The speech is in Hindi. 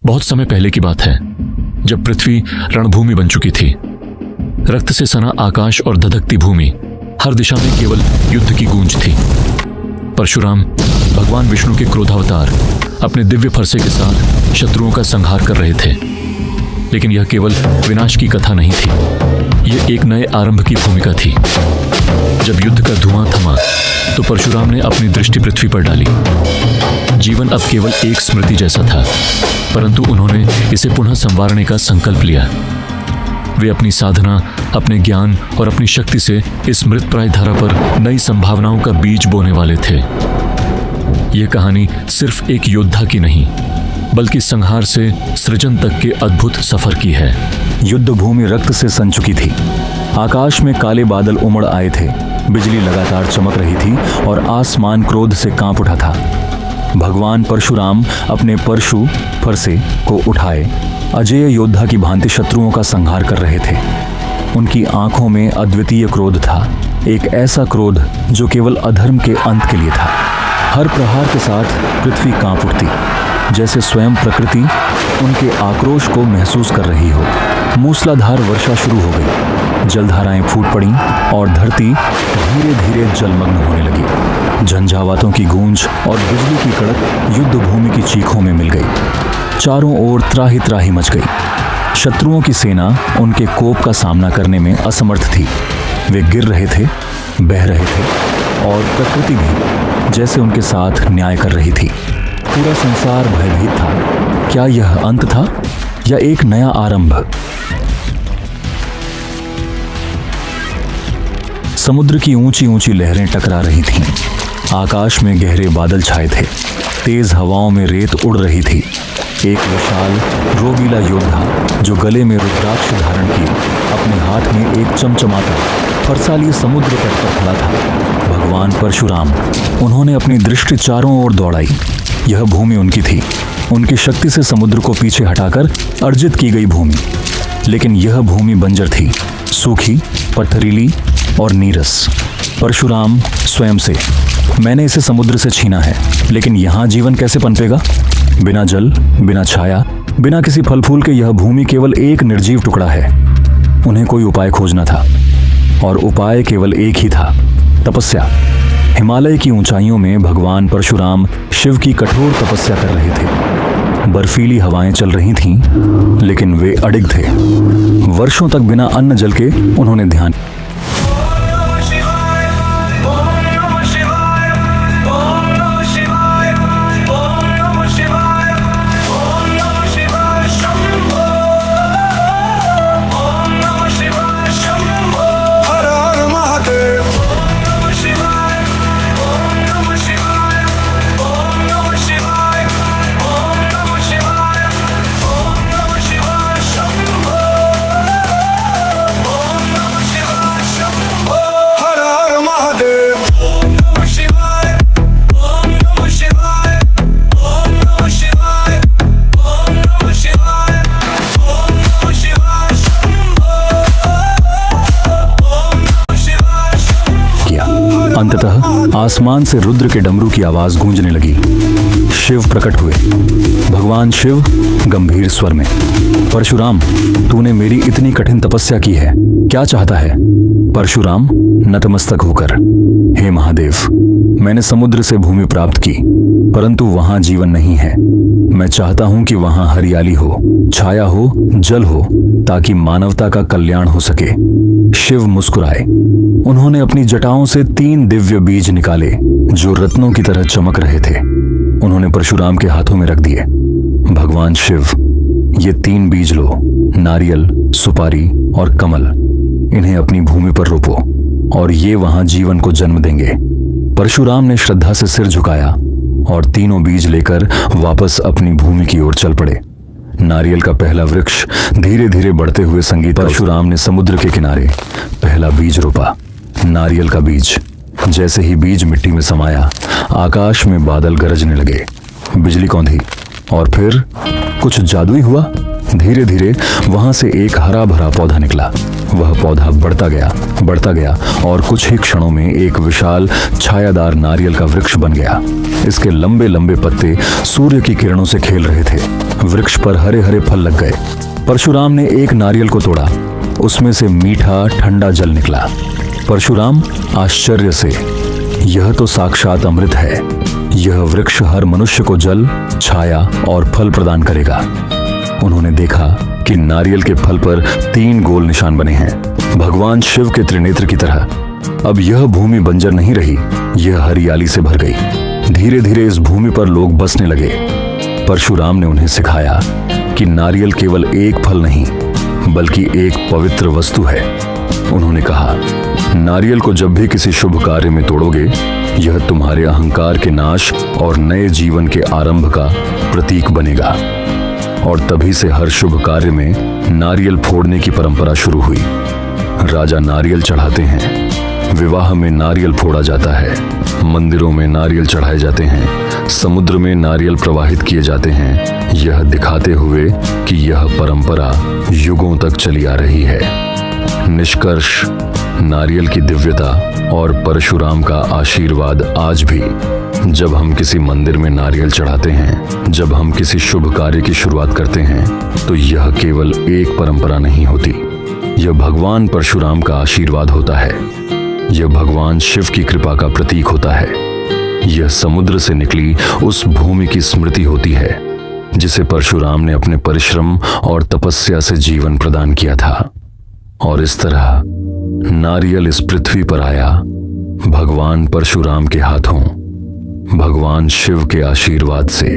बहुत समय पहले की बात है, जब पृथ्वी रणभूमि बन चुकी थी। रक्त से सना आकाश और धधकती भूमि, हर दिशा में केवल युद्ध की गूंज थी। परशुराम भगवान विष्णु के क्रोधावतार अपने दिव्य फरसे के साथ शत्रुओं का संहार कर रहे थे। लेकिन यह केवल विनाश की कथा नहीं थी, यह एक नए आरंभ की भूमिका थी। जब युद्ध का धुआं थमा तो परशुराम ने अपनी दृष्टि पृथ्वी पर डाली। जीवन अब केवल एक स्मृति जैसा था, परंतु उन्होंने इसे पुनः संवारने का संकल्प लिया। वे अपनी साधना, अपने ज्ञान और अपनी शक्ति से इस मृतप्राय धरा पर नई संभावनाओं का बीज बोने वाले थे। यह कहानी सिर्फ एक योद्धा की नहीं, बल्कि संहार से सृजन तक के अद्भुत सफर की है। युद्ध भूमि रक्त से सन चुकी थी। आकाश में काले बादल उमड़ आए थे, बिजली लगातार चमक रही थी और आसमान क्रोध से कांप उठा था। भगवान परशुराम अपने परशु फरसे को उठाए अजेय योद्धा की भांति शत्रुओं का संहार कर रहे थे। उनकी आंखों में अद्वितीय क्रोध था, एक ऐसा क्रोध जो केवल अधर्म के अंत के लिए था। हर प्रहार के साथ पृथ्वी कांप उठती, जैसे स्वयं प्रकृति उनके आक्रोश को महसूस कर रही हो। मूसलाधार वर्षा शुरू हो गई, जलधाराएं फूट पड़ीं और धरती धीरे धीरे जलमग्न होने लगी। झंझावातों की गूंज और बिजली की कड़क युद्ध भूमि की चीखों में मिल गई। चारों ओर त्राही त्राही मच गई। शत्रुओं की सेना उनके कोप का सामना करने में असमर्थ थी। वे गिर रहे थे, बह रहे थे और प्रकृति भी जैसे उनके साथ न्याय कर रही थी। पूरा संसार भयभीत था। क्या यह अंत था या एक नया आरंभ? समुद्र की ऊंची ऊंची लहरें टकरा रही थीं। आकाश में गहरे बादल छाए थे। तेज हवाओं में रेत उड़ रही थी। एक विशाल रोगीला योद्धा जो गले में रुद्राक्ष धारण किए अपने हाथ में एक चमचमाता फरसा लिए समुद्र तट पर खड़ा था। भगवान परशुराम। उन्होंने अपनी दृष्टि चारों ओर दौड़ाई। यह भूमि उनकी थी, उनकी शक्ति से समुद्र को पीछे हटाकर अर्जित की गई भूमि। लेकिन यह भूमि बंजर थी, सूखी, पथरीली और नीरस। परशुराम स्वयं से, मैंने इसे समुद्र से छीना है, लेकिन यहाँ जीवन कैसे पनपेगा? बिना जल, बिना छाया, बिना किसी फल फूल के यह भूमि केवल एक निर्जीव टुकड़ा है। उन्हें कोई उपाय खोजना था और उपाय केवल एक ही था, तपस्या। हिमालय की ऊंचाइयों में भगवान परशुराम शिव की कठोर तपस्या कर रहे थे। बर्फीली हवाएं चल रही थीं, लेकिन वे अडिग थे। वर्षों तक बिना अन्न जल के उन्होंने ध्यान। अंततः आसमान से रुद्र के डमरू की आवाज गूंजने लगी। शिव प्रकट हुए। भगवान शिव गंभीर स्वर में, परशुराम, तूने मेरी इतनी कठिन तपस्या की है, क्या चाहता है? परशुराम नतमस्तक होकर, हे महादेव, मैंने समुद्र से भूमि प्राप्त की, परंतु वहां जीवन नहीं है। मैं चाहता हूं कि वहां हरियाली हो, छाया हो, जल हो, ताकि मानवता का कल्याण हो सके। शिव मुस्कुराए। उन्होंने अपनी जटाओं से 3 दिव्य बीज निकाले जो रत्नों की तरह चमक रहे थे। उन्होंने परशुराम के हाथों में रख दिए। भगवान शिव, ये 3 बीज लो, नारियल, सुपारी और कमल। इन्हें अपनी भूमि पर रोपो और ये वहां जीवन को जन्म देंगे। परशुराम ने श्रद्धा से सिर झुकाया और तीनों बीज लेकर वापस अपनी भूमि की ओर चल पड़े। नारियल का पहला वृक्ष धीरे धीरे बढ़ते हुए संगीत। परशुराम ने समुद्र के किनारे पहला बीज रोपा, नारियल का बीज। जैसे ही बीज मिट्टी में समाया, आकाश में बादल गरजने लगे, बिजली कौंधी और फिर कुछ जादुई हुआ। धीरे धीरे वहां से एक हरा भरा पौधा निकला। वह पौधा बढ़ता गया और कुछ ही क्षणों में एक विशाल छायादार नारियल का वृक्ष बन गया। इसके लंबे लंबे पत्ते सूर्य की किरणों से खेल रहे थे। वृक्ष पर हरे हरे फल लग गए। परशुराम ने एक नारियल को तोड़ा, उसमें से मीठा ठंडा जल निकला। परशुराम आश्चर्य से, यह तो साक्षात अमृत है। यह वृक्ष हर मनुष्य को जल, छाया और फल प्रदान करेगा। उन्होंने देखा कि नारियल के फल पर 3 गोल निशान बने हैं, भगवान शिव के त्रिनेत्र की तरह। अब यह भूमि बंजर नहीं रही, यह हरियाली से भर गई। धीरे धीरे इस भूमि पर लोग बसने लगे। परशुराम ने उन्हें सिखाया कि नारियल केवल एक फल नहीं, बल्कि एक पवित्र वस्तु है। उन्होंने कहा, नारियल को जब भी किसी शुभ कार्य में तोड़ोगे, यह तुम्हारे अहंकार के नाश और नए जीवन के आरंभ का प्रतीक बनेगा। और तभी से हर शुभ कार्य में नारियल फोड़ने की परंपरा शुरू हुई। राजा नारियल चढ़ाते हैं, विवाह में नारियल फोड़ा जाता है, मंदिरों में नारियल चढ़ाए जाते हैं, समुद्र में नारियल प्रवाहित किए जाते हैं, यह दिखाते हुए कि यह परंपरा युगों तक चली आ रही है। निष्कर्ष, नारियल की दिव्यता और परशुराम का आशीर्वाद आज भी, जब हम किसी मंदिर में नारियल चढ़ाते हैं, जब हम किसी शुभ कार्य की शुरुआत करते हैं, तो यह केवल एक परंपरा नहीं होती, यह भगवान परशुराम का आशीर्वाद होता है। यह भगवान शिव की कृपा का प्रतीक होता है। यह समुद्र से निकली उस भूमि की स्मृति होती है जिसे परशुराम ने अपने परिश्रम और तपस्या से जीवन प्रदान किया था। और इस तरह नारियल इस पृथ्वी पर आया भगवान परशुराम के हाथों, भगवान शिव के आशीर्वाद से।